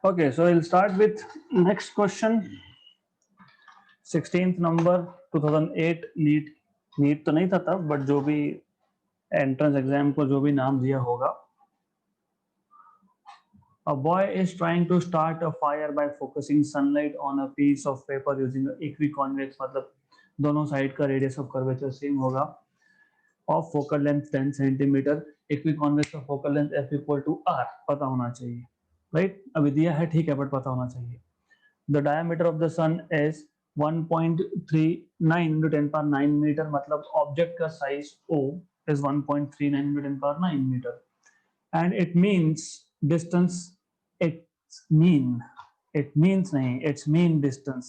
Okay, so I'll start with next question. 16th number 2008 NEET तो नहीं था तब, बट जो भी एंट्रेंस एग्जाम को जो भी नाम दिया होगा. A boy is trying to start a fire by focusing sunlight on a piece of paper using a equiconvex, मतलब दोनों साइड का रेडियस ऑफ कर्वेचर सेम होगा, of focal length 10 centimetre, equiconvex का focal length f equal to r पता होना चाहिए, right. अभी दिया है ठीक है, बट पता होना चाहिए. The diameter of the sun is 1.39 into 10 power 9 metre, मतलब ऑब्जेक्ट का size O is 1.39 into 10 power 9 metre, and it means distance, its means नहीं, its mean distance,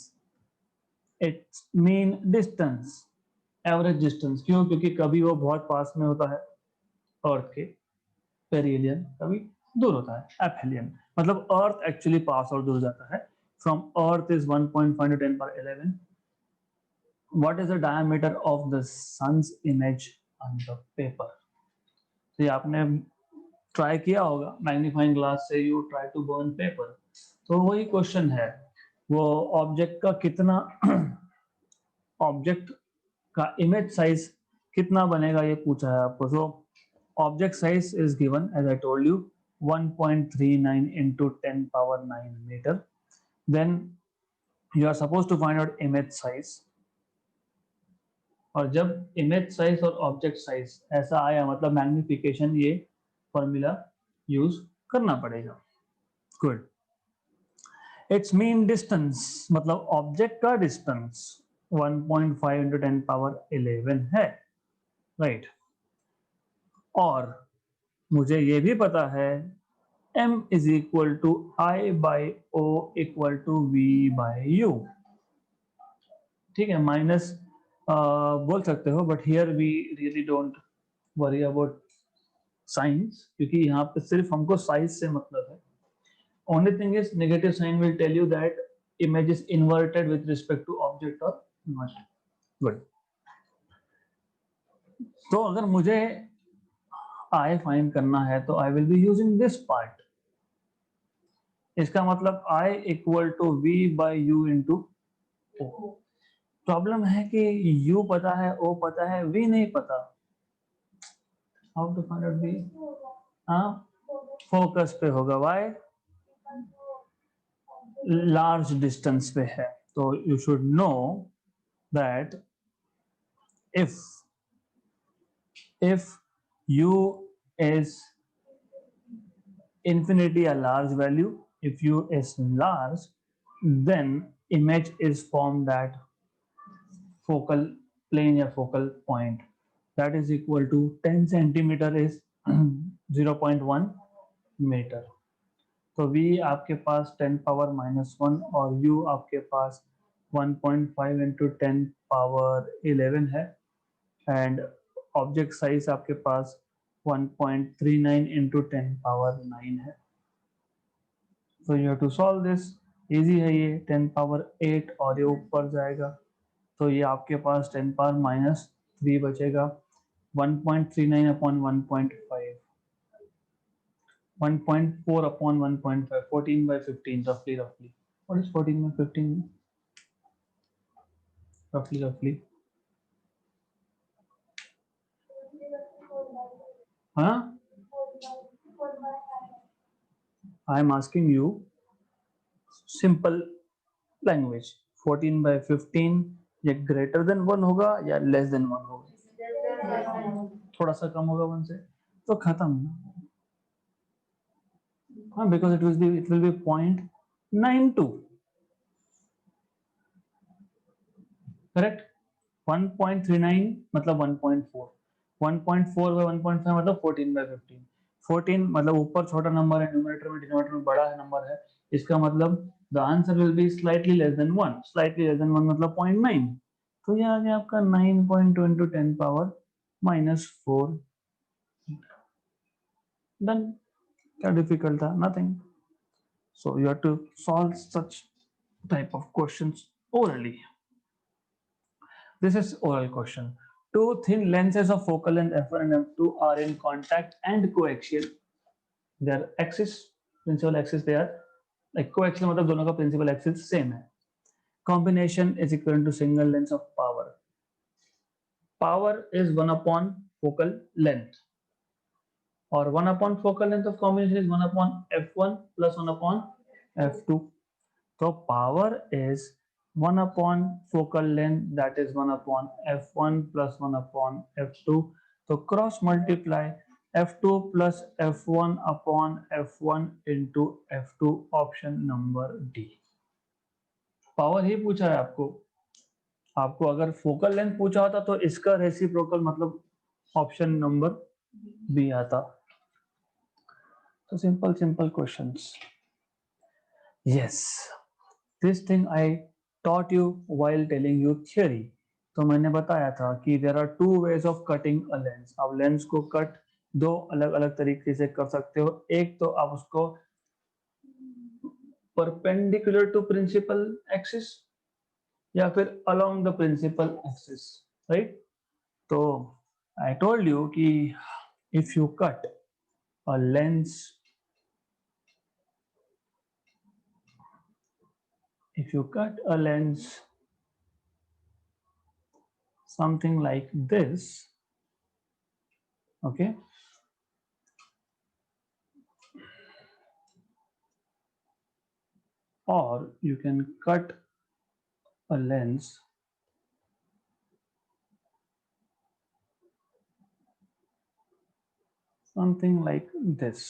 average distance. क्यों? क्योंकि कभी वो बहुत पास में होता है अर्थ के पेरिलियन, कभी दूर होता है एफेलियन, मतलब अर्थ एक्चुअली पास और दूर जाता है. From earth is 1.5 to 10 power 11. What is the diameter of the sun's image on the paper. तो ये आपने ट्राई किया होगा मैग्नीफाइंग ग्लास से, you try to burn paper. तो वही क्वेश्चन है, वो ऑब्जेक्ट का कितना ऑब्जेक्ट का इमेज साइज कितना बनेगा ये पूछा है आपको. So object size is given as I told you 1.39 into 10 power 9 meter. Then you are supposed to find out image size. और जब इमेज साइज और ऑब्जेक्ट साइज ऐसा आया, मतलब मैग्निफिकेशन, ये फॉर्मूला यूज करना पड़ेगा. गुड. इट्स मीन डिस्टेंस, मतलब ऑब्जेक्ट का डिस्टेंस 1.5 into 10 power 11 है, राइट. और मुझे ये भी पता है m is equal to I by O equal to V by U. ठीक है, माइनस बोल सकते हो, but here we really don't worry about signs, क्योंकि यहाँ पे सिर्फ हमको साइज से मतलब है. Only thing is negative sign will tell you that image is inverted with respect to object और नॉट. गुड. तो अगर मुझे I फाइंड करना है तो I will be using this part. इसका मतलब I equal to V by U into O. Problem है कि U पता है, O पता है, V नहीं पता. How to find out V? हाँ, फोकस पे होगा. वाई? लार्ज डिस्टेंस पे है. तो you should know that if U is infinity a large value, if U is large, then image is formed at focal plane या focal point, that is equal to 10 centimeter is 0.1 metre. तो V आपके पास 10 power -1 और U आपके पास 1.5 into 10 power 11 है, and object size आपके पास 1.39 into 10 power 9 है. तो you have to solve this. Easy है ये. 10 पावर 8 और ये ऊपर जाएगा, तो ये आपके पास 10 पावर -3 बचेगा. 1.39 upon 1.5, 1.4 upon 1.5, 14 by 15 roughly. What is 14 by 15? Roughly. Huh? I am asking you simple language. 14 by 15 ये greater than 1 होगा या less than 1 होगा? थोड़ा सा कम होगा 1 से, तो खत्म. हाँ, because it will be 0.92. Correct. 1.39 मतलब 1.4, 1.4 by 1.5 मतलब 14 by 15. 14 मतलब ऊपर छोटा नंबर है, न्यूमरेटर में डिनोमिनेटर में बड़ा है नंबर है, इसका मतलब the answer will be slightly less than 1. Slightly less than 1 मतलब 0.9. तो ये आ गया आपका 9.2 into 10 पावर -4. डन. क्या डिफिकल्ट था? Nothing. So you have to solve such type of questions orally. This is oral question. Two thin lenses of focal length f1 and f2 are in contact and coaxial. Their axis, principal axis, they are coaxial मतलब दोनों का principal axis same है. Combination is equal to single length of power. Power is 1 upon focal length, or 1 upon focal length of combination is 1 upon f1 plus 1 upon f2. So power is 1 upon focal length, that is 1 upon f1 plus 1 upon f2. So cross multiply f2 plus f1 upon f1 into f2, option number D. Power ही पूछा है आपको. आपको अगर focal length पूछा होता तो इसका रेसिप्रोकल मतलब ऑप्शन नंबर बी आता. तो simple simple questions. Yes, this thing I taught you while telling you theory. तो मैंने बताया था कि there are two ways of cutting a lens. आप लेंस को कट दो अलग अलग तरीके से कर सकते हो. एक तो आप उसको परपेंडिकुलर टू प्रिंसिपल एक्सिस या फिर along the principal axis, right. तो I told you कि if you cut a lens, if you cut a lens something like this, okay, or you can cut a lens something like this.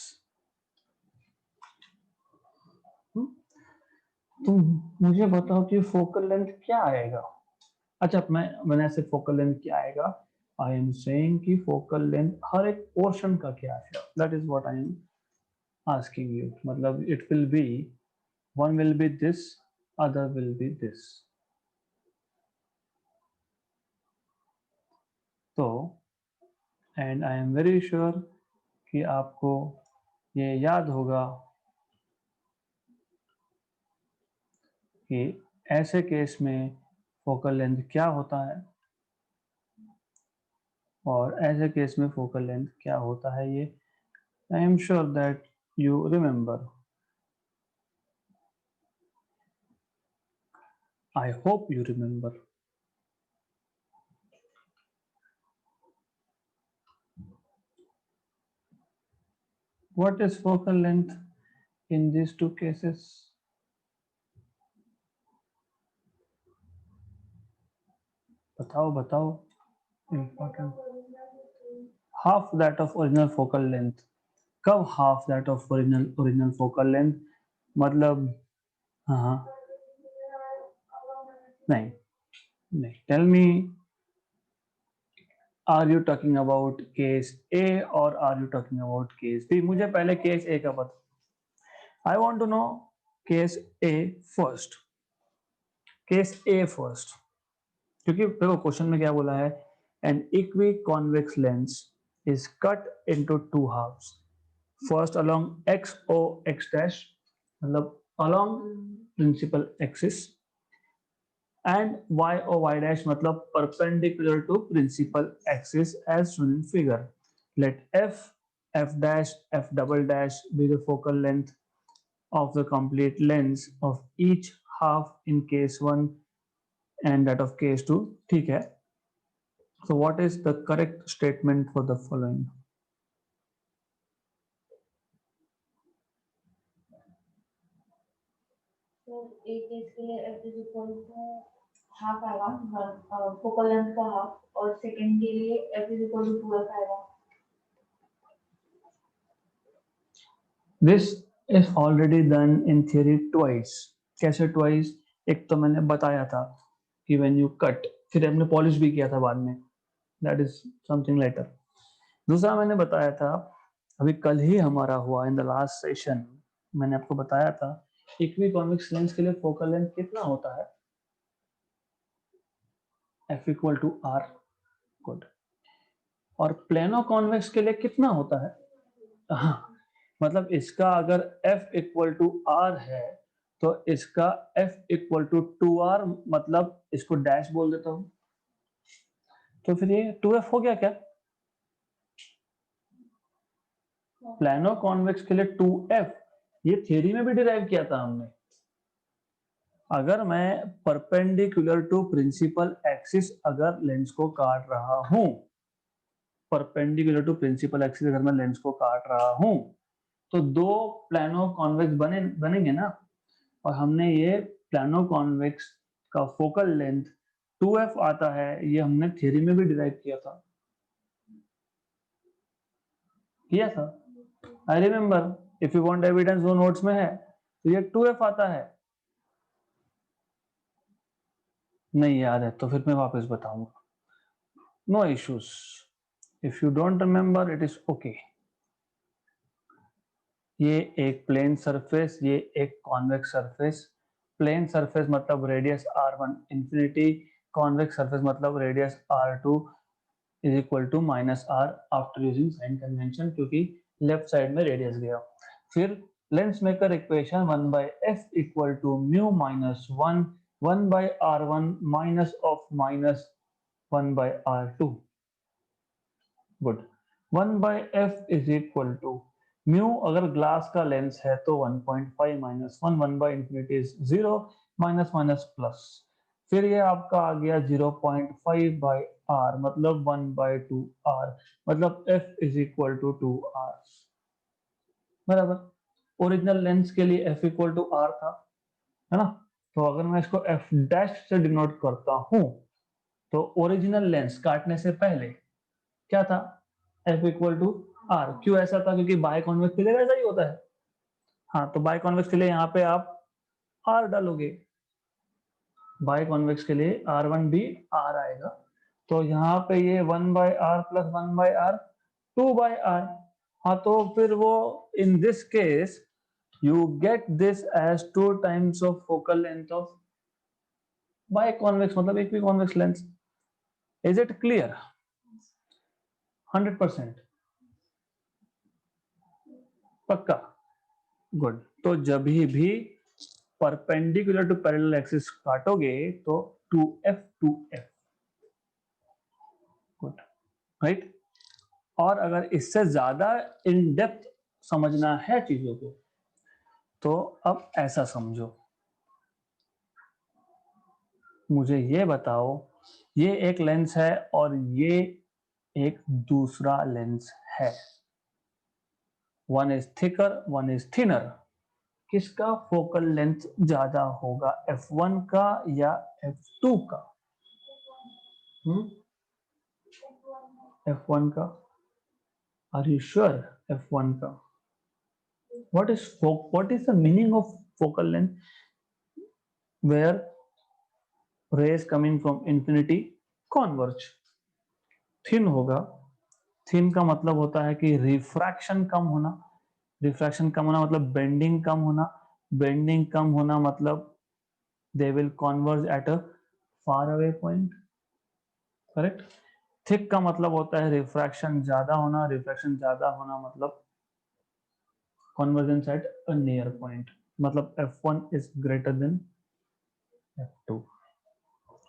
तो मुझे बताओ कि focal length क्या आएगा. अच्छा, मैंने ऐसे फोकल लेंथ क्या आएगा. आई एम सेइंग कि फोकल लेंथ हर एक पोर्शन का क्या है. That is what I am asking you. मतलब it will be, one will be this, other will be this. तो and I am very sure कि आपको ये याद होगा कि ऐसे केस में फोकल लेंथ क्या होता है और ऐसे केस में फोकल लेंथ क्या होता है. ये I am sure that you remember. I hope you remember. What is focal length in these two cases? बताओ बताओ. Important. Half that of original focal length. कब half that of original focal length. मतलब हाँ हाँ, नहीं नहीं. Tell me, are you talking about case A और are you talking about case B. मुझे पहले केस ए का पता. I want to know case A first. Case A first, क्योंकि देखो क्वेश्चन में क्या बोला है. An equiconvex lens is cut into two halves. First along X O X dash, मतलब along principal axis, and y or y dash matlab perpendicular to principal axis as shown in figure. Let f dash, f double dash be the focal length of the complete lens of each half in case 1 and that of case 2. ठीक है. So what is the correct statement for the following? So एक case के लिए f is equal to half आएगा, focal length का half, और second के लिए f is equal to 2f आएगा. This is already done in theory twice. कैसे twice? एक तो मैंने बताया था कि when you cut, फिर हमने पॉलिश भी किया था बाद में. That is something later. दूसरा मैंने बताया था, अभी कल ही हमारा हुआ इन द लास्ट सेशन, मैंने आपको बताया था इक्वी कॉन्वेक्स लेंस के लिए फोकल लेंथ कितना होता है. f equal to R. Good. और प्लेनो कॉन्वेक्स के लिए कितना होता है. हाँ, मतलब इसका अगर f इक्वल टू आर है तो इसका f इक्वल टू 2r, मतलब इसको डैश बोल देता हूं. तो फिर ये 2f हो गया क्या. प्लेनो कॉन्वेक्स के लिए 2f, ये थियरी में भी डिराइव किया था हमने। अगर मैं परपेंडिकुलर टू प्रिंसिपल एक्सिस अगर लेंस को काट रहा हूं, परपेंडिकुलर टू प्रिंसिपल एक्सिस अगर मैं लेंस को काट रहा हूं, तो दो प्लानो कॉन्वेक्स बनेंगे ना। और हमने ये प्लानो कॉन्वेक्स का फोकल लेंथ 2f आता है, ये हमने थ्योरी में भी डिराइव किया था। I remember, if you want evidence वो नोट्स में है। तो ये 2f आता है, नहीं याद है तो फिर मैं वापस बताऊंगा, no issues. If you don't remember it is okay. ये एक प्लेन सरफेस, ये एक कॉन्वेक्स सरफेस। प्लेन सरफेस मतलब radius r1 infinity, convex surface मतलब radius r2 is equal to minus r after using sign convention, क्योंकि left side में radius गया। फिर lens maker equation 1 by f equal to mu minus 1 by r1 minus of minus 1 by r2। Good. 1 by f is equal to mu, अगर glass का lens है तो 1.5 minus 1 by infinity is 0 minus minus plus. फिर ये आपका आ गया 0.5 by r मतलब 1 by 2r, मतलब f is equal to 2r। बराबर। ओरिजिनल लेंस के लिए f इक्वल टू r था, है ना। तो अगर मैं इसको f डैश से डिनोट करता हूं, तो ओरिजिनल लेंस काटने से पहले क्या था, f इक्वल टू r। क्यों ऐसा था, क्योंकि बाय कॉन्वेक्स के लिए ऐसा ही होता है। हाँ, तो बाय कॉन्वेक्स के लिए यहाँ पे आप r डालोगे, बाय कॉन्वेक्स के लिए r1 भी r आएगा। तो यहाँ पे ये 1 by r plus 1 by r 2 by r। हाँ, तो फिर वो in this case you get this as 2 times of focal length of biconvex, मतलब एक भी convex lens. Is it clear? 100% पक्का? गुड। तो जब भी परपेंडिकुलर टू पैरेलल एक्सिस काटोगे तो 2f 2f। Good, right. और अगर इससे ज्यादा इन डेप्थ समझना है चीजों को, तो अब ऐसा समझो, मुझे ये बताओ, ये एक लेंस है और ये एक दूसरा लेंस है। One is thicker, one is thinner. किसका फोकल लेंथ ज्यादा होगा, f1 का या f2 का? f1 का। Are you sure? f1 का। what is the meaning of focal length where rays coming from infinity converge? Thin होगा। थिन का मतलब होता है कि रिफ्रैक्शन कम होना, रिफ्रैक्शन कम होना मतलब बेंडिंग कम होना, बेंडिंग कम होना मतलब they will converge at a far away point, correct. Thick का मतलब होता है रिफ्रैक्शन ज्यादा होना, रिफ्रैक्शन ज्यादा होना मतलब convergence at a near point, मतलब f1 is greater than f2,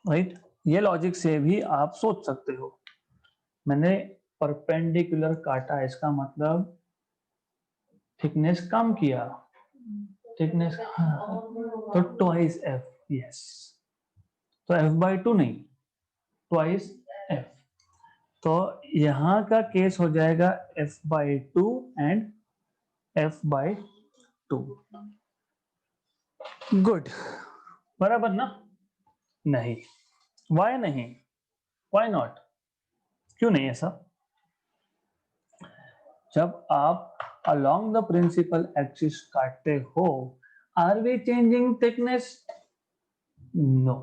right. ये लॉजिक से भी आप सोच सकते हो, मैंने परपेंडिकुलर काटा, इसका मतलब थिकनेस कम किया, थिकनेस, तो ट्वाइस एफ, यस। तो f/2 नहीं, ट्वाइस एफ। तो यहां का केस हो जाएगा f/2 एंड f/2। गुड, बराबर ना? नहीं। वाई नहीं? Why not? क्यों नहीं ऐसा? जब आप along the principal axis काटते हो, are we changing thickness? No.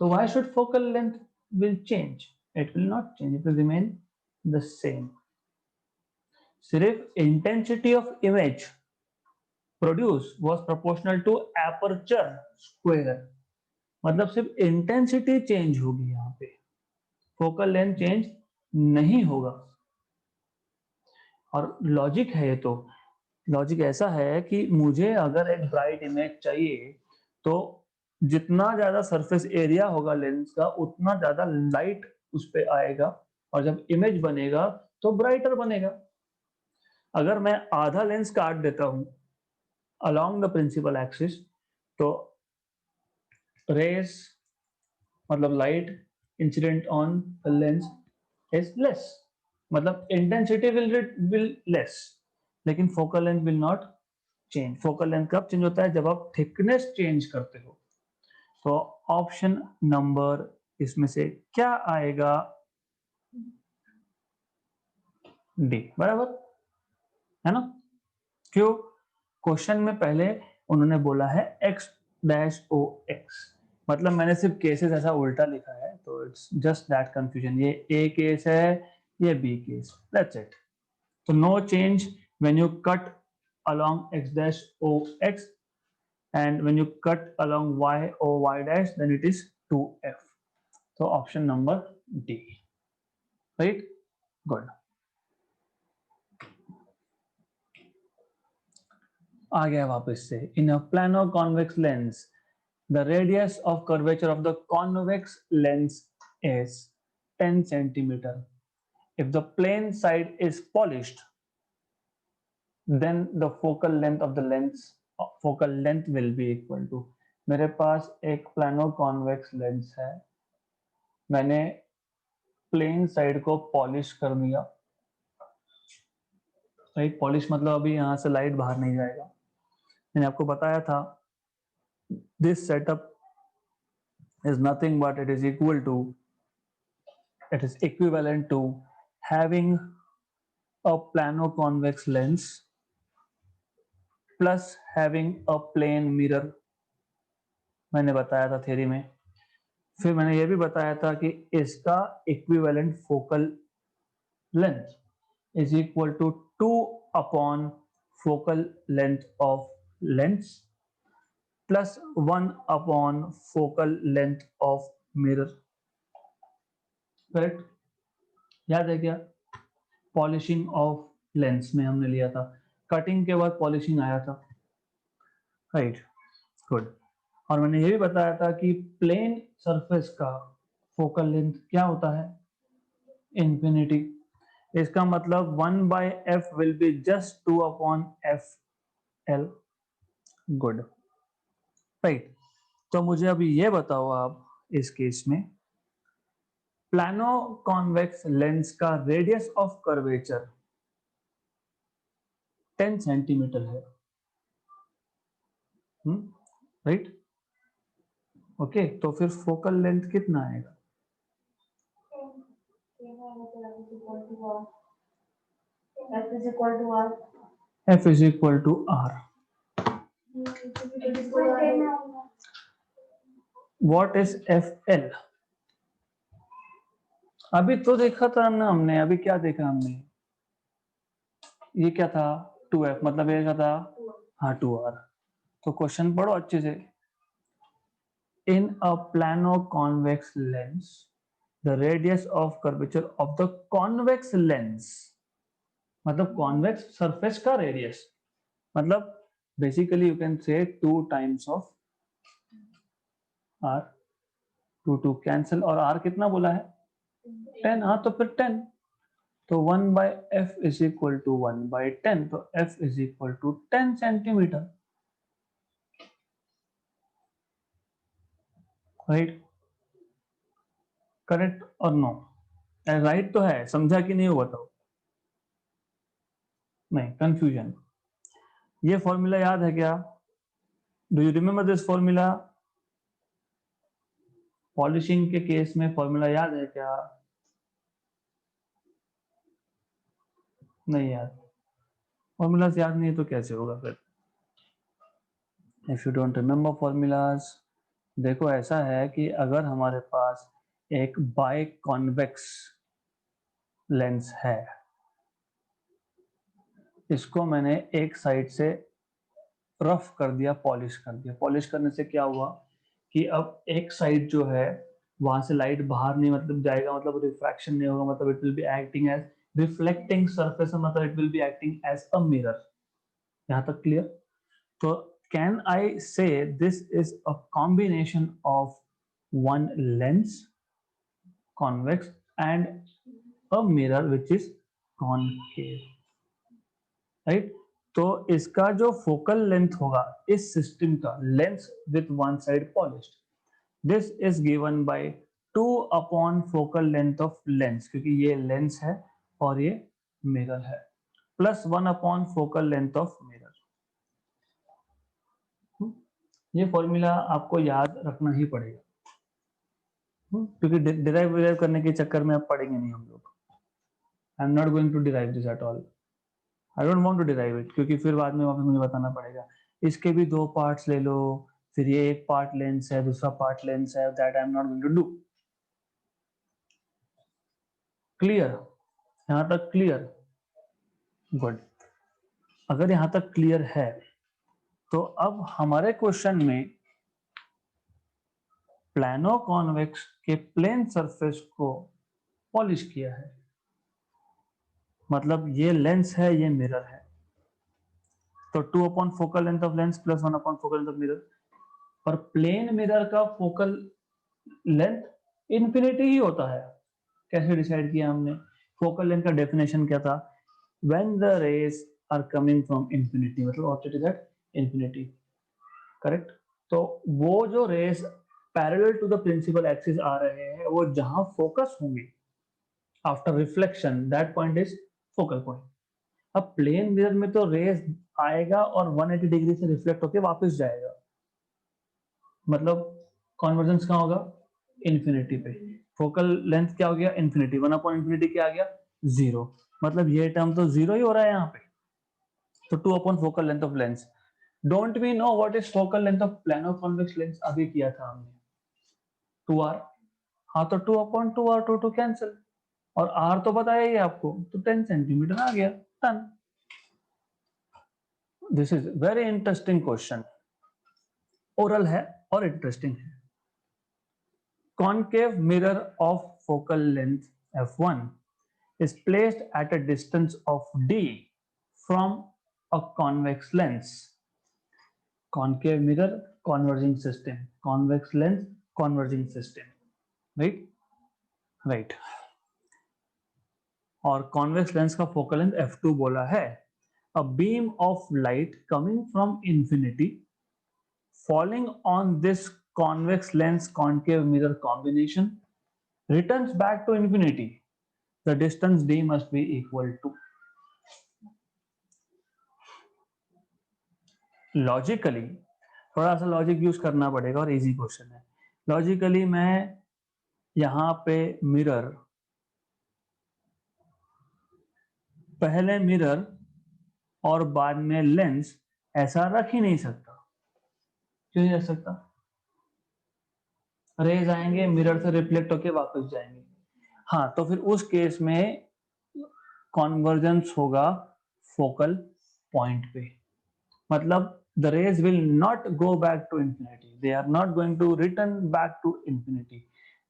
So why should focal length will change? It will not change, it will remain the same. सिर्फ intensity of image produced was proportional to aperture square, मतलब सिर्फ intensity change होगी, यहाँ पे focal length change नहीं होगा। और logic है ये, तो लॉजिक ऐसा है कि मुझे अगर एक ब्राइट इमेज चाहिए, तो जितना ज्यादा सरफेस एरिया होगा लेंस का, उतना ज्यादा लाइट उस पर आएगा, और जब इमेज बनेगा तो ब्राइटर बनेगा। अगर मैं आधा लेंस काट देता हूं, along the principal axis, तो rays मतलब light incident on the lens is less, मतलब intensity will less, लेकिन focal length will not change. focal length कब change होता है? जब आप thickness change करते हो. तो ऑप्शन नंबर इसमें से क्या आएगा? डी, बराबर है ना? क्यों? क्वेश्चन में पहले उन्होंने बोला है x डैश ओ एक्स, मतलब मैंने सिर्फ केसेस ऐसा उल्टा लिखा है, तो इट्स जस्ट दैट कंफ्यूजन. ये ए केस है, ये बी केस, दैट्स इट. तो no change when you cut along x dash o x, and when you cut along y o y dash, then it is 2f. So option number D, right? Good. आ गया वापस से. In a plano convex lens, the radius of curvature of the convex lens is 10 centimeter. If the plane side is polished, then the focal length of the lens will be equal to. मेरे पास एक plano convex lens है, मैंने plane side को polish कर दिया. Right, polish मतलब अभी यहाँ से लाइट बाहर नहीं जाएगा. मैंने आपको बताया था this setup is nothing but it is equivalent to having a plano convex lens plus having a plane mirror. मैंने बताया था थ्योरी में. फिर मैंने ये भी बताया था कि इसका equivalent focal length is equal to 2 upon focal length of lens plus 1 upon focal length of mirror. Correct? याद है क्या? पॉलिशिंग ऑफ लेंस में हमने लिया था, कटिंग के बाद पॉलिशिंग आया था. Right, good. और मैंने ये भी बताया था कि प्लेन सरफेस का फोकल लेंथ क्या होता है? इंफिनिटी. इसका मतलब 1/f will be just 2 upon F L. Good. Right, तो मुझे अभी ये बताओ आप इस केस में प्लानो कॉन्वेक्स लेंस का रेडियस ऑफ कर्वेचर 10 सेंटीमीटर है. Right, okay. तो फिर फोकल लेंथ कितना आएगा? F is equal to R. F is equal to R. What is FL? अभी तो देखा था ना हमने, अभी क्या देखा हमने? ये क्या था? 2F, मतलब ये क्या था? हाँ, 2R. तो क्वेश्चन पढ़ो अच्छे से. In a plano convex lens, the radius of curvature of the convex lens, मतलब convex surface का radius, मतलब basically you can say 2 times of R. 2 cancel, और R कितना बोला है? 10. हाँ, तो फिर 10. तो 1/f is equal to 1/10, तो f is equal to 10 centimetre. Right, correct और नो? राइट तो है, समझा कि नहीं हो बताओ? नहीं, कंफ्यूजन. ये फॉर्मूला याद है क्या? Do you remember this formula? Polishing के केस में फॉर्मूला याद है क्या? नहीं याद. फॉर्मूलाज याद नहीं तो कैसे होगा फिर? If you don't remember formulas, देखो ऐसा है कि अगर हमारे पास एक बाय कॉन्वेक्स लेंस है, इसको मैंने एक साइड से रफ कर दिया, पॉलिश कर दिया. पॉलिश करने से क्या हुआ कि अब एक साइड जो है वहां से लाइट बाहर नहीं मतलब जाएगा, मतलब रिफ्रैक्शन नहीं होगा, मतलब it will be acting as reflecting surface, मतलब it will be acting as a mirror. यहाँ तक क्लियर? तो can I say this is a combination of one lens convex and a mirror which is concave, right? तो इसका जो focal length होगा इस system का, lens with one side polished, this is given by 2 upon focal length of lens, क्योंकि ये lens है और ये मिरर है, plus 1 upon focal length of mirror. ये फॉर्मूला आपको याद रखना ही पड़ेगा, क्योंकि डिराइव करने के चक्कर में अब पढ़ेंगे नहीं हम लोग। I am not going to derive this at all, I don't want to derive it, क्योंकि फिर बाद में वापस मुझे बताना पड़ेगा इसके भी 2 पार्ट्स ले लो, फिर ये एक पार्ट लेंस है दूसरा पार्ट लेंस है, that I am not going to do. Clear? यहां तक क्लियर? गुड। अगर यहां तक क्लियर है तो अब हमारे क्वेश्चन में प्लानो कॉन्वेक्स के प्लेन सरफेस को पॉलिश किया है, मतलब ये लेंस है ये मिरर है, तो 2 upon focal length of lens plus 1 upon focal length of mirror. और प्लेन मिरर का फोकल लेंथ इन्फिनिटी ही होता है। कैसे डिसाइड किया हमने? फोकल लेंथ का डेफिनेशन क्या था? When the rays are coming from infinity, मतलब object is at infinity, correct? तो वो जो rays parallel to the principal axis आ रहे हैं, वो जहां फोकस होंगे after reflection, that point is focal point. अब प्लेन मिरर में तो रेज आएगा और 180 डिग्री से रिफ्लेक्ट होकर वापस जाएगा, मतलब कॉन्वर्जेंस कहाँ होगा? इन्फिनिटी पे। फोकल लेंथ क्या हो गया? इन्फिनिटी। 1 अपॉन इन्फिनिटी क्या आ गया? 0। मतलब ये टर्म तो 0 ही हो रहा है यहाँ पे। तो 2 upon focal length of lens. Don't we know what is focal length of plano convex lens? अभी किया था हमने, 2r। हाँ, तो 2 अपॉन 2r, 2 कैंसिल, और r तो बताया ही आपको, तो 10 सेंटीमीटर आ गया, done. This is very interesting question, oral है और इंटरेस्टिंग है। Concave mirror of focal length f1 is placed at a distance of d from a convex lens. Concave mirror, converging system. Convex lens, converging system. Right? Right. और convex lens का focal length f2 बोला है. A beam of light coming from infinity falling on this convex lens concave mirror combination returns back to infinity. The distance d must be equal to. Logically थोड़ा सा logic use करना पड़ेगा और easy question है। Logically मैं यहाँ पे mirror, पहले मिरर और बाद में लेंस ऐसा रख ही नहीं सकता। क्यों नहीं रख सकता? रेज आएंगे, मिरर से रिफ्लेक्ट होके वापस जाएंगे। हाँ, तो फिर उस केस में कॉन्वर्जेंस होगा फोकल पॉइंट पे, मतलब the rays will not go back to infinity, they are not going to return back to infinity।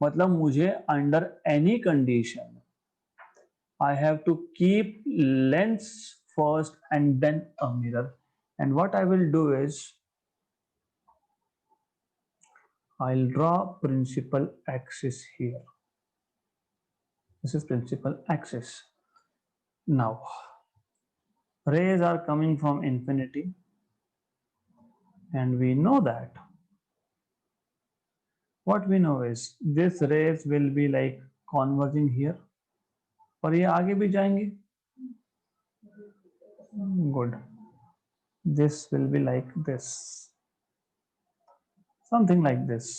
मतलब मुझे under any condition I have to keep lens first and then a mirror, and what I will do is I'll draw principal axis here. This is principal axis. Now rays are coming from infinity and we know that what we know is this rays will be like converging here और ये आगे भी जाएंगे। Good, this will be like this, something like this.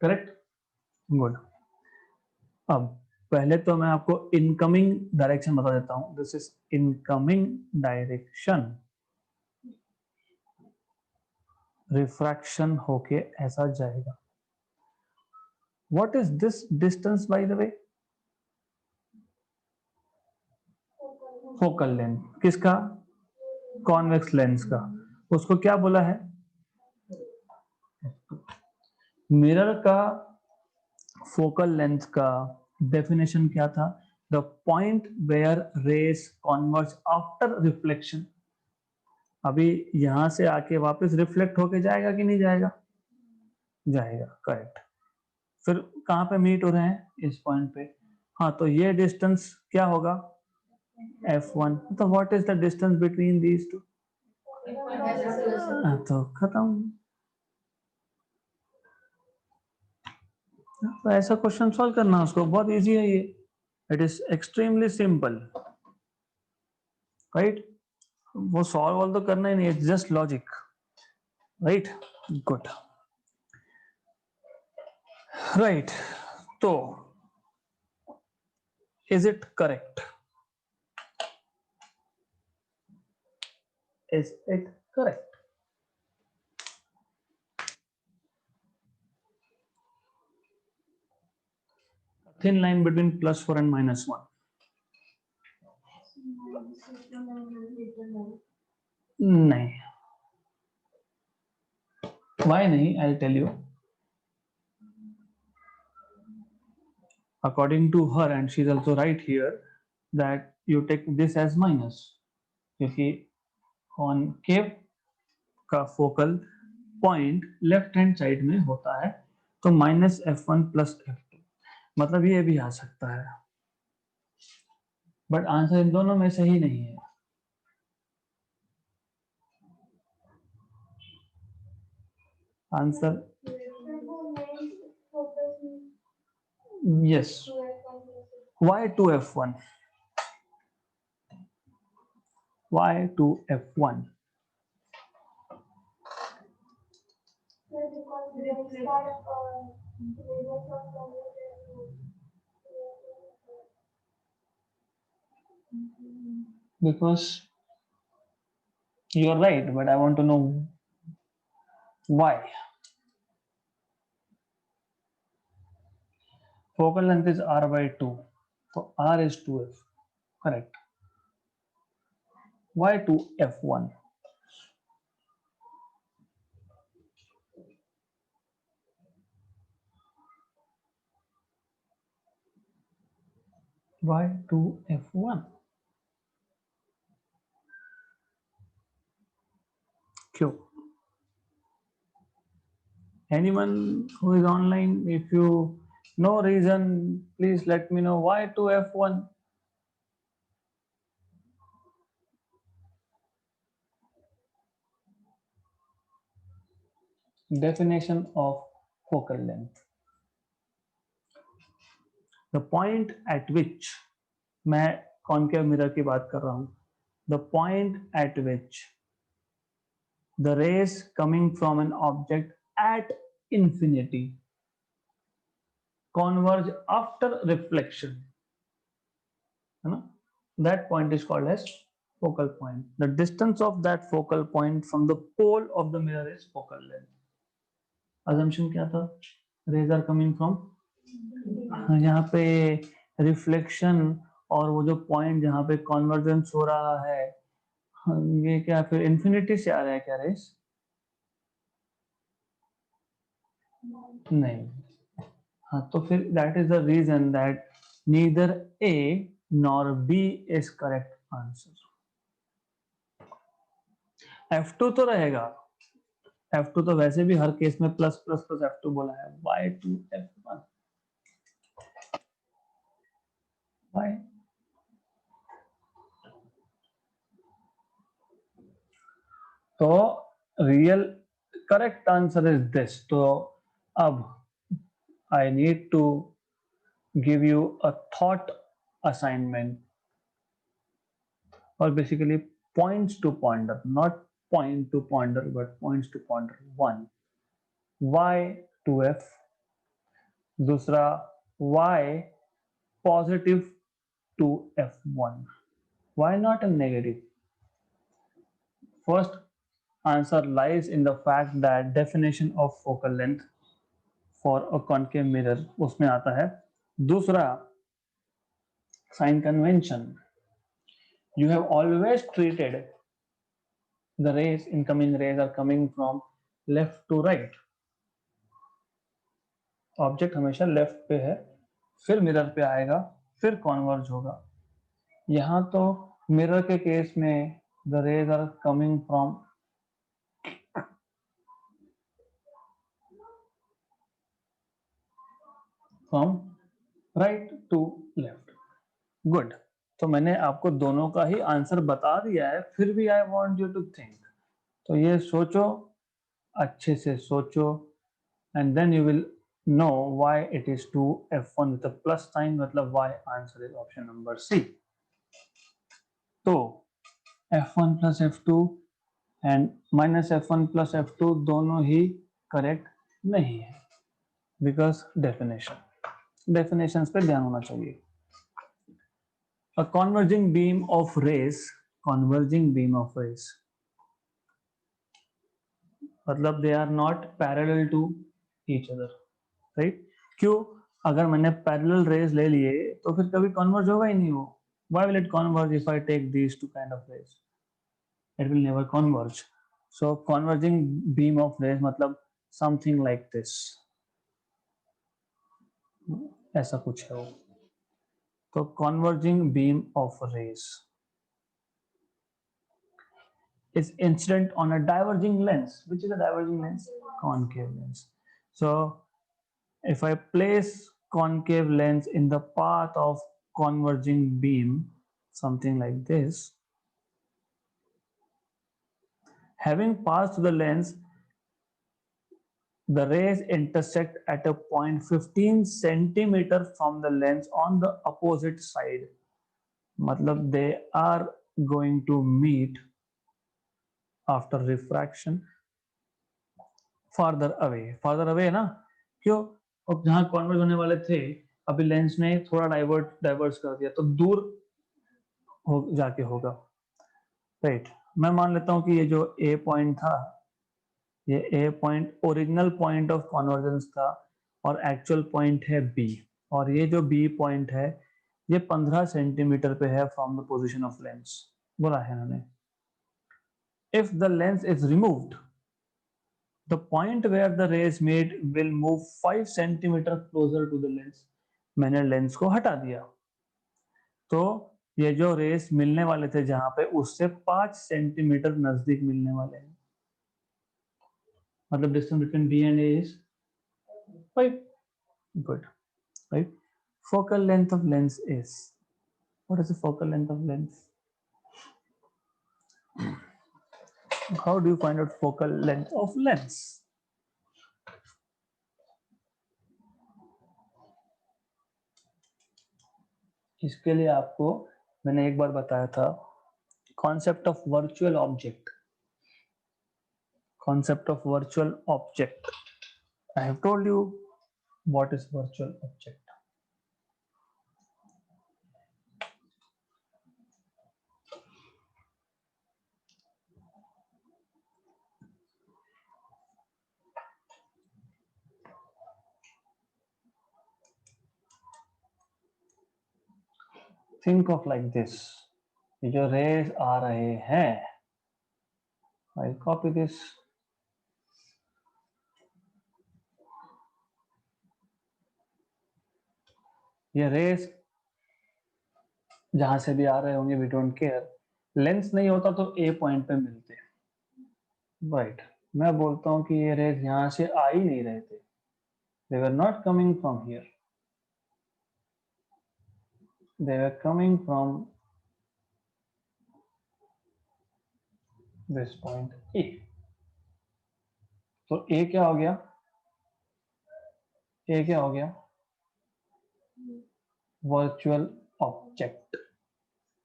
Correct? Good. अब पहले तो मैं आपको इनकमिंग डायरेक्शन बता देता हूं। This is incoming direction, refraction होके ऐसा जाएगा। What is this distance by the way? Focal length किसका? कॉन्वेक्स लेंस का। उसको क्या बोला है? मिरर का फोकल लेंथ का डेफिनेशन क्या था? The point where rays converge after reflection. अभी यहां से आके वापस रिफ्लेक्ट होके जाएगा कि नहीं जाएगा? जाएगा, करेक्ट। फिर कहां पे मीट हो रहे हैं? इस पॉइंट पे। हाँ, तो ये डिस्टेंस क्या होगा? f1. तो what is the distance between these two? तो खत्म. तो ऐसा क्वेश्चन सॉल्व करना उसको बहुत इजी है ये. It is extremely simple, right? वो सॉल्व ऑल तो करना ही नहीं, it's just logic, right? Good. Right. तो is it correct? Is it correct? Thin line between +4 and -1. नहीं. Why नहीं? I'll tell you. According to her, and she's also right here, that you take this as minus, क्योंकि concave का focal point left hand side में होता है, तो -f1 + f2, मतलब ये भी आ सकता है. बट आंसर इन दोनों में सही नहीं है. Answer yes. Why 2f1? Why 2f1? Because you're right, but I want to know why. Focal length is r/2, so r is 2f, correct? Why 2f1? Why 2f1? क्यों? Anyone who is online, if you know reason, please let me know why 2f1. Definition of focal length. The point at which, मैं concave mirror की बात कर रहा हूं, the point at which the rays coming from an object at infinity converge after reflection, है ना? That point is called as focal point. The distance of that focal point from the pole of the mirror is focal length. Assumption क्या था? Rays are coming from, यहाँ पे reflection और वो जो point जहाँ पे कॉन्वर्जेंस हो रहा है, ये क्या फिर इन्फिनिटी से आ रहा है क्या रेस? नहीं. हाँ, तो फिर that is the reason that neither A nor B is correct answer. F2 तो रहेगा. F2 तो वैसे भी हर केस में प्लस प्लस प्लस F2 बोला है. Why 2f1? Why? तो real correct answer is this. तो अब I need to give you a thought assignment, or basically points to ponder, not point to ponder, but points to ponder. One, why 2f? दूसरा, why positive 2f1? Why not a negative? First answer lies in the fact that definition of focal length for a concave mirror उसमें आता है. दूसरा, sign convention. You have always treated the rays, incoming rays are coming from left to right. Object हमेशा left पे है, फिर mirror पे आएगा, फिर कॉन्वर्ज होगा. यहाँ तो मिरर के केस में the rays are coming from right to left. Good. तो मैंने आपको दोनों का ही आंसर बता दिया है, फिर भी I want you to think. तो ये सोचो, अच्छे से सोचो, and then you will know why it is 2f1 with a plus sign, मतलब why answer is option number C. तो f1 plus f2 and minus f1 plus f2 दोनों ही correct नहीं है, बिकॉज डेफिनेशंस पे ध्यान होना चाहिए। A converging beam of rays, मतलब they are not parallel to each other, right? क्यों? अगर मैंने parallel rays ले लिए तो फिर कभी converge होगा ही नहीं वो। Why will it converge if I take these two kind of rays? It will never converge. So converging beam of rays मतलब something like this, ऐसा कुछ है वो। तो converging beam of rays is incident on a diverging lens. Which is a diverging lens? Concave lens. So if I place concave lens in the path of converging beam, something like this, having passed through the lens, the rays intersect at a point 15 centimeter from the lens on the opposite side. मतलब they are going to meet after refraction farther away ना, क्यों? अब जहां converge होने वाले थे, अभी lens ने थोड़ा डाइवर्स कर दिया, तो दूर जाके होगा, राइट। मैं मान लेता हूं कि ये जो ए पॉइंट था, ये A point original point of convergence था और एक्चुअल पॉइंट है बी, और ये जो बी पॉइंट है ये 15 सेंटीमीटर पे है from the position of lens, बोला है इन्होंने। If the lens is removed, the point where the rays meet will move 5 centimeter closer to the lens. मैंने लेंस को हटा दिया, तो ये जो रेस मिलने वाले थे जहां पे, उससे 5 सेंटीमीटर नजदीक मिलने वाले हैं, मतलब distance between B and A is 5। Good, right. Focal length of lens is, what is the focal length of lens? How do you find out focal length of lens? इसके लिए आपको मैंने एक बार बताया था concept of virtual object. I have told you what is virtual object. Think of like this, ये जो raise आ रहे हैं, I'll copy this, ये रेज जहां से भी आ रहे होंगे, वी डोंट केयर, लेंस नहीं होता तो ए पॉइंट पे मिलते, राइट। मैं बोलता हूं कि ये रेज यहां से आ ही नहीं रहे थे, they were not coming from here, they were coming from this point A. तो ए क्या हो गया? ए क्या हो गया? Virtual object.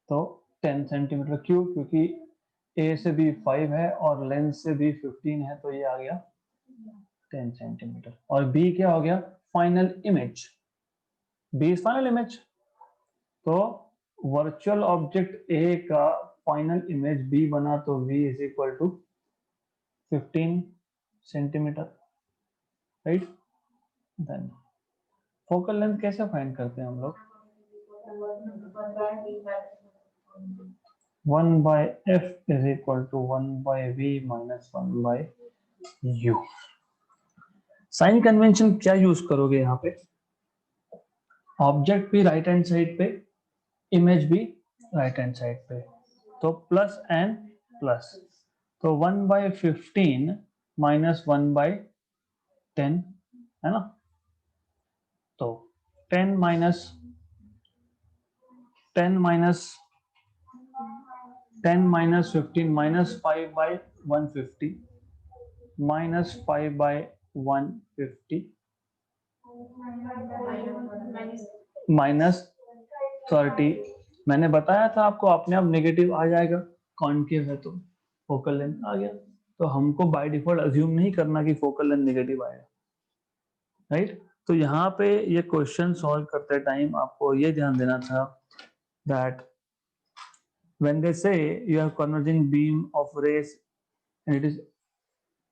तो 10 सेंटीमीटर, क्यों? क्योंकि ए से भी 5 है और लेंस से भी 15 है, तो ये आ गया 10 सेंटीमीटर। और बी क्या हो गया? Final image, B is final image. तो वर्चुअल ऑब्जेक्ट ए का फाइनल इमेज बी बना, तो V is equal to 15 centimetre, right. Then focal length कैसे फाइंड करते हैं हम लोग? 1 by f is equal to 1 by v minus 1 by u। Sign convention क्या यूज करोगे यहाँ पे? ऑब्जेक्ट भी राइट हैंड साइड पे, इमेज भी राइट हैंड साइड पे, तो प्लस एंड प्लस, तो 1 by 15 माइनस 1 by 10 है ना। तो 10 minus 15 minus 5 by 150 minus 5 by 150 minus 30। मैंने बताया था आपको अपने आप नेगेटिव आ जाएगा, कॉनकेव है तो फोकल लेंथ आ गया। तो हमको बाय डिफॉल्ट अज्यूम नहीं करना कि फोकल लेंथ नेगेटिव आएगा, राइट। तो यहाँ पे ये क्वेश्चन सॉल्व करते टाइम आपको ये ध्यान देना था that when they say you have converging beam of rays and it is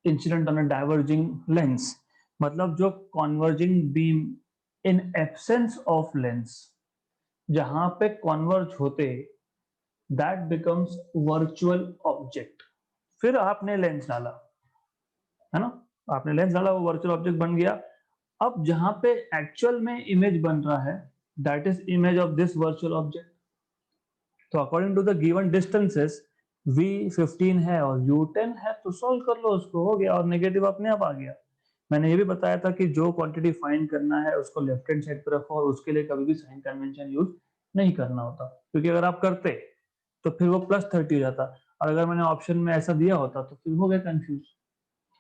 incident on a diverging lens, मतलब जो converging beam in absence of lens जहां पे कॉन्वर्ज होते दैट बिकम्स वर्चुअल ऑब्जेक्ट। फिर आपने लेंस डाला, है ना, आपने लेंस डाला, वो वर्चुअल ऑब्जेक्ट बन गया। अब जहां पे एक्चुअल में इमेज बन रहा है that is image of this virtual object. तो according to the given distances v15 है और u10 है, तो सॉल्व कर लो उसको, हो गया, और नेगेटिव अपने आप आ गया। मैंने ये भी बताया था कि जो क्वांटिटी फाइंड करना है उसको लेफ्ट हैंड साइड पर रखो और उसके लिए कभी भी साइन कन्वेंशन यूज नहीं करना होता, क्योंकि अगर आप करते तो फिर वो +30 हो जाता, और अगर मैंने ऑप्शन में ऐसा दिया होता तो फिर हो गया कंफ्यूज।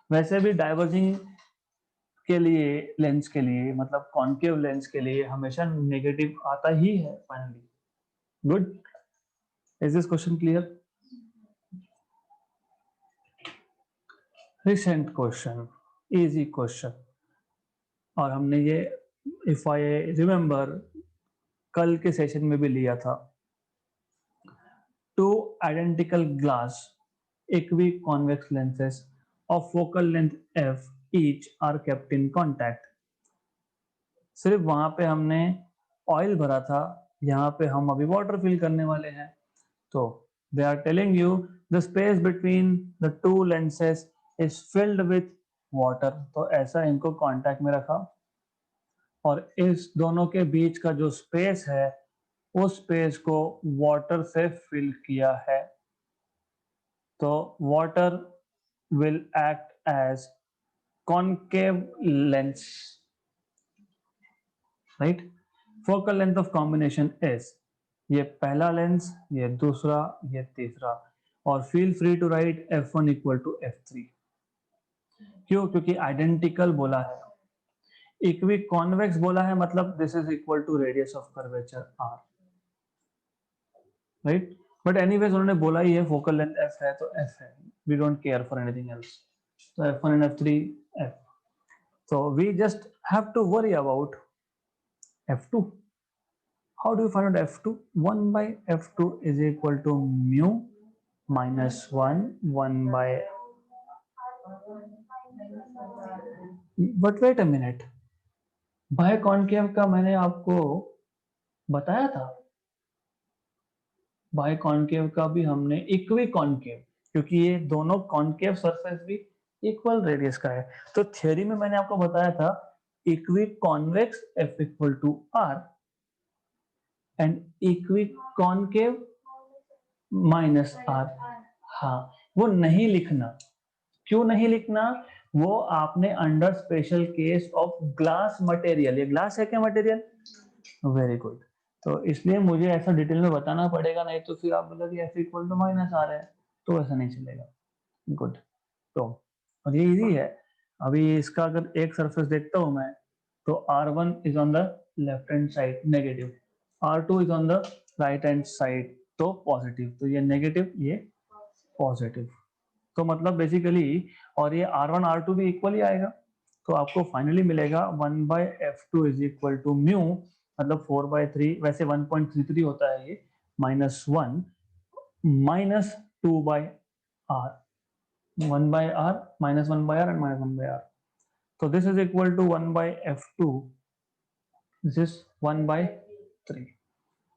वैसे भी डाइवर्जिंग के लिए लेंस के लिए, मतलब कॉन्केव लेंस के लिए हमेशा नेगेटिव आता ही है finally. Good, is this question clear? Recent question, easy question, और हमने ये इफ आई रिमेम्बर कल के सेशन में भी लिया था। Two identical glass equiconvex lenses of focal length f each are kept in contact। सिर्फ वहां पे हमने ऑयल भरा था, यहाँ पे हम अभी वाटर फिल करने वाले हैं। तो they are telling you the space between the two lenses is filled with water. तो ऐसा इनको कांटेक्ट में रखा और इस दोनों के बीच का जो स्पेस है उस स्पेस को वाटर से फिल किया है। तो water will act as concave lens, right? Focal length of combination is, ये पहला लेंस, ये दूसरा, ये तीसरा, और feel free to write f1 equal to f3। क्यों? क्योंकि आइडेंटिकल बोला है, इक्वी कॉन्वेक्स बोला है, मतलब this is equal to radius of curvature r, right. But anyways उन्होंने बोला ही है फोकल लेंथ f है तो f है, we don't care for anything else. So f1 and f3 f, so we just have to worry about f2। how do you find out f2? 1 by f2 is equal to mu minus 1 by, but wait a minute, biconcave का मैंने आपको बताया था, bye concave का भी हमने equi concave, क्योंकि ये दोनों कॉनकेव सरफेस भी इक्वल रेडियस का है। तो थ्योरी में मैंने आपको बताया था equiconvex f equal to r and equiconcave minus r। हाँ, वो नहीं लिखना। क्यों नहीं लिखना? वो आपने under special case of glass material, ये ग्लास है क्या मटेरियल? Very good. तो इसलिए मुझे ऐसा डिटेल में बताना पड़ेगा, नहीं तो फिर आप बोलोगे कि f इक्वल टू माइनस आ रहा है, तो ऐसा नहीं चलेगा। गुड। तो और ये इजी है। अभी इसका अगर एक सरफेस देखता हूं मैं, तो r1 is on the left hand side negative, r2 is on the right hand side तो पॉजिटिव, तो ये नेगेटिव ये पॉजिटिव, तो मतलब बेसिकली, और ये r1 r2 भी इक्वल ही आएगा। तो आपको फाइनली मिलेगा 1 by f2 is equal to mu, मतलब 4/3, वैसे 1.33 होता है ये, -1 minus 2 by r, 1 by r minus 1 by r and minus 1 by r। तो this is equal to 1 by f2, this is 1 by 3,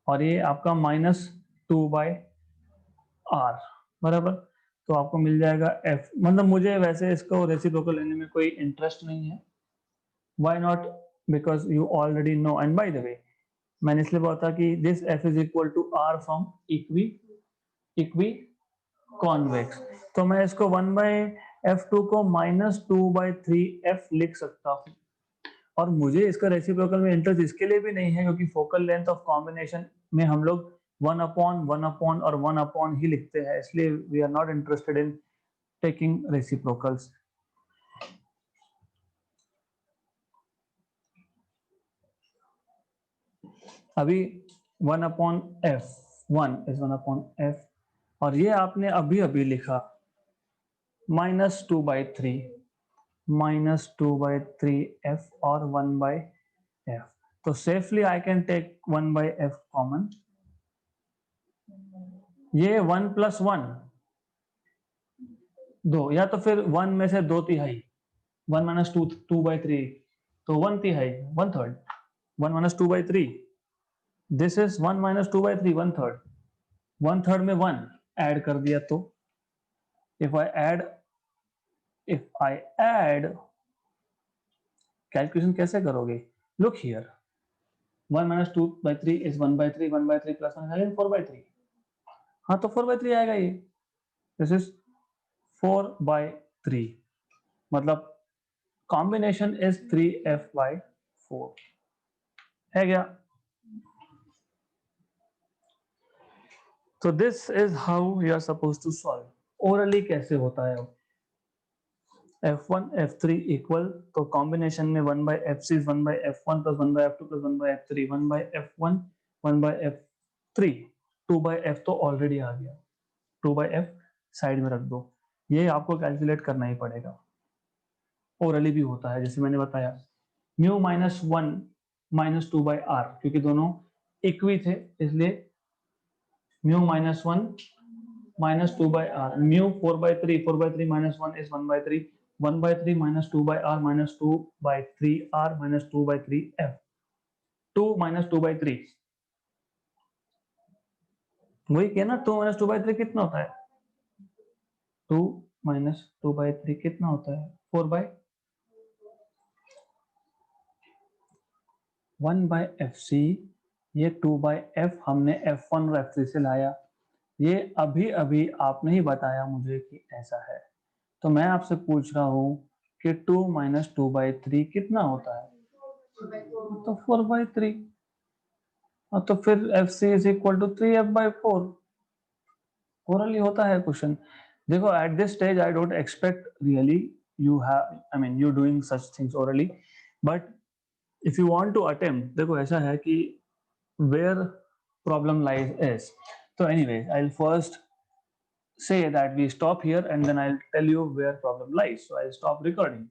और ये आपका -2 by r बराबर। तो आपको मिल जाएगा f, मतलब मुझे वैसे इसको रेसिप्रोकल लेने में कोई इंटरेस्ट नहीं है। Why not? Because you already know, and by the way, मैंने इसलिए बोला था कि this f is equal to r from equi convex, तो मैं इसको 1 by f2 को -2/3 f लिख सकता हूँ। और मुझे इसका रेसिप्रोकल में इंटरेस्ट इसके लिए भी नहीं है क्योंकि फोकल लेंथ ऑफ कॉम्बिनेशन में हम लोग 1/1 और 1 ही लिखते हैं, इसलिए we are not interested in taking reciprocals. अभी 1/f, 1 is 1/f, और ये आपने अभी अभी लिखा -2/3 -2/3f और 1/f, तो safely I can take 1/f common. ये 1 + 1 2, या तो फिर 1 में से 2/3, 1 - 2 2/3, तो 1/3 1/3, 1 - 2/3, दिस इज 1 - 2/3 1/3, 1/3 में 1 ऐड कर दिया तो if I add, कैलकुलेशन कैसे करोगे? लुक हियर, 1 - 2/3 is 1/3, 1/3 + 1 is 4/3, हाँ तो 4/3 आएगा ये, दिस इज 4/3, मतलब कॉम्बिनेशन इज 3f/4 है क्या? तो this is how you are suppose to solve. Orally कैसे होता है? f1 f3 इक्वल, तो कॉम्बिनेशन में 1/fc is 1/f1 + 1/f2 + 1/f3, 1/f1 1/f3, 2/f तो ऑलरेडी आ गया, 2/f साइड में रख दो, ये आपको कैलकुलेट करना ही पड़ेगा। ओरली भी होता है जैसे मैंने बताया, म्यू -1 - 2/r, क्योंकि दोनों इक्वी थे इसलिए mu -1 - 2/r, mu 4/3, 4/3 - 1 is 1/3, 1/3 - 2/r - 2/3r - 2/3f, 2 - 2/3, वही किया ना, 2 - 2/3 कितना होता है? 2 - 2/3 कितना होता है? 1/fc, ये 2/f हमने f1 और f3 से लाया, ये अभी अभी आपने ही बताया मुझे कि ऐसा है, तो मैं आपसे पूछ रहा हूँ कि 2 - 2/3 कितना होता है? तो 4/3, तो फिर fc is equal to 3f/4, orally होता है क्वेश्चन। देखो at this stage I don't expect really you have, I mean you doing such things orally, but if you want to attempt, देखो ऐसा है कि where problem lies is, so anyways I'll first say that we stop here and then I'll tell you where problem lies, so I'll stop recording.